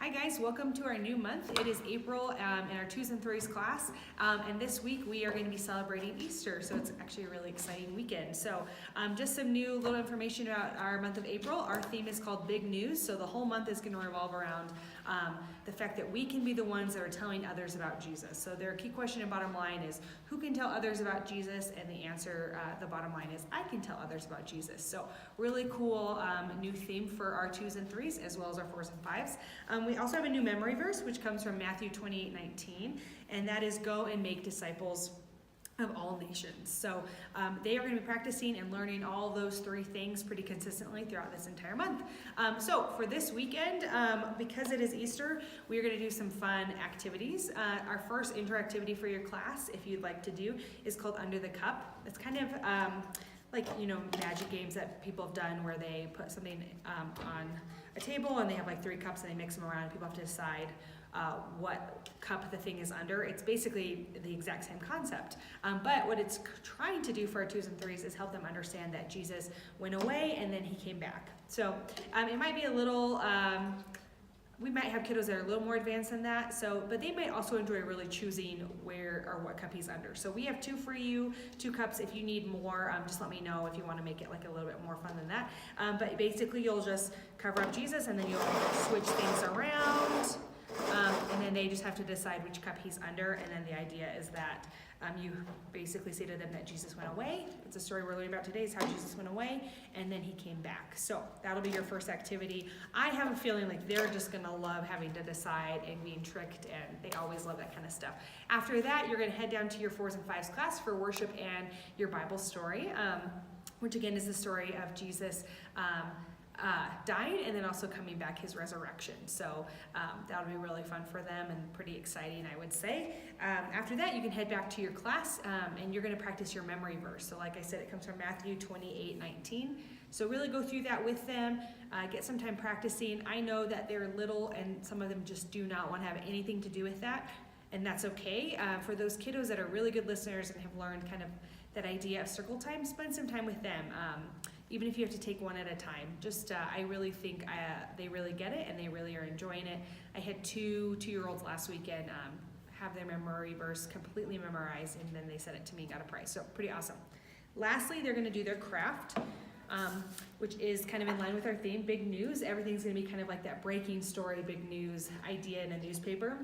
Hi guys, welcome to our new month. It is April in our 2s and 3s class, and this week we are going to be celebrating Easter, so it's actually a really exciting weekend. So just some new little information about our month of April. Our theme is called Big News, so the whole month is going to revolve around the fact that we can be the ones that are telling others about Jesus. So their key question and bottom line is, who can tell others about Jesus? And the answer, the bottom line is, I can tell others about Jesus. So really cool new theme for our 2s and 3s as well as our 4s and 5s. We also have a new memory verse, which comes from Matthew 28:19, and that is, go and make disciples of all nations. So they are going to be practicing and learning all those three things pretty consistently throughout this entire month. So for this weekend, because it is Easter, we are going to do some fun activities. Our first interactivity for your class, if you'd like to do, is called Under the Cup. It's kind of like, magic games that people have done where they put something on a table and they have like 3 cups and they mix them around and people have to decide what cup the thing is under. It's basically the exact same concept. But what it's trying to do for our 2s and 3s is help them understand that Jesus went away and then he came back. So it might be a little, we might have kiddos that are a little more advanced than that, but they might also enjoy really choosing where or what cup he's under. So we have 2 for you, 2 cups. If you need more, just let me know if you want to make it like a little bit more fun than that. But basically you'll just cover up Jesus and then you'll switch things around. And then they just have to decide which cup he's under, and then the idea is that you basically say to them that Jesus went away. It's a story we're learning about today, is how Jesus went away, and then he came back. So that'll be your first activity. I have a feeling like they're just going to love having to decide and being tricked, and they always love that kind of stuff. After that, you're going to head down to your 4s and 5s class for worship and your Bible story, which again is the story of Jesus dying and then also coming back, his resurrection. So that'll be really fun for them and pretty exciting, I would say. After that, you can head back to your class and you're going to practice your memory verse. So like I said, it comes from Matthew 28:19. So really go through that with them, get some time practicing. I know that they're little and some of them just do not want to have anything to do with that, and that's okay. For those kiddos that are really good listeners and have learned kind of that idea of circle time, spend some time with them. Even if you have to take one at a time. I really think they really get it and they really are enjoying it. I had 2 2-year-olds last weekend have their memory verse completely memorized, and then they sent it to me and got a prize. So pretty awesome. Lastly, they're gonna do their craft, which is kind of in line with our theme, big news. Everything's gonna be kind of like that breaking story, big news idea in a newspaper.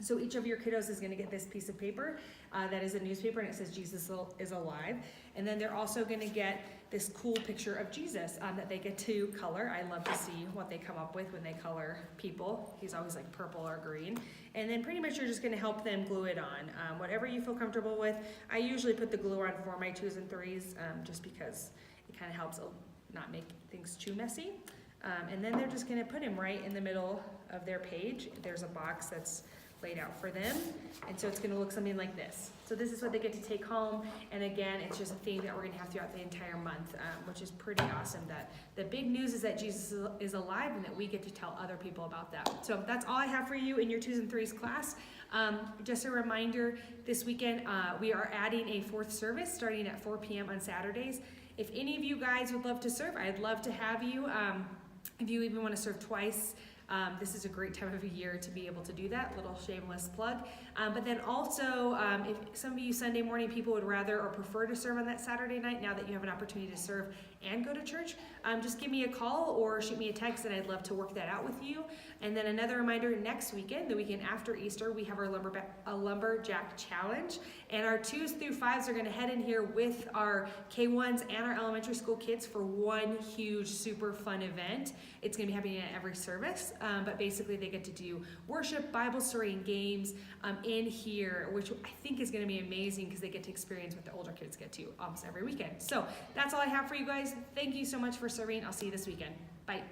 So each of your kiddos is going to get this piece of paper that is a newspaper, and it says Jesus is alive. And then they're also going to get this cool picture of Jesus that they get to color. I love to see what they come up with when they color people. He's always like purple or green. And then pretty much you're just going to help them glue it on. Whatever you feel comfortable with. I usually put the glue on for my 2s and 3s just because it kind of helps not make things too messy. And then they're just going to put him right in the middle of their page. There's a box that's laid out for them, and so it's going to look something like this. So this is what they get to take home, and again, it's just a theme that we're going to have throughout the entire month, which is pretty awesome. That the big news is that Jesus is alive and that we get to tell other people about that. So that's all I have for you in your 2s and 3s class. Just a reminder, this weekend we are adding a 4th service starting at 4 p.m. on Saturdays. If any of you guys would love to serve, I'd love to have you. If you even want to serve twice, this is a great time of year to be able to do that, little shameless plug. But then also, if some of you Sunday morning people would rather or prefer to serve on that Saturday night, now that you have an opportunity to serve and go to church, just give me a call or shoot me a text, and I'd love to work that out with you. And then another reminder, next weekend, the weekend after Easter, we have our Lumberjack Challenge, and our 2s through 5s are going to head in here with our K1s and our elementary school kids for one huge, super fun event. It's going to be happening at every service. But basically they get to do worship, Bible story, and games in here, which I think is going to be amazing because they get to experience what the older kids get to almost every weekend. So that's all I have for you guys. Thank you so much for serving. I'll see you this weekend. Bye.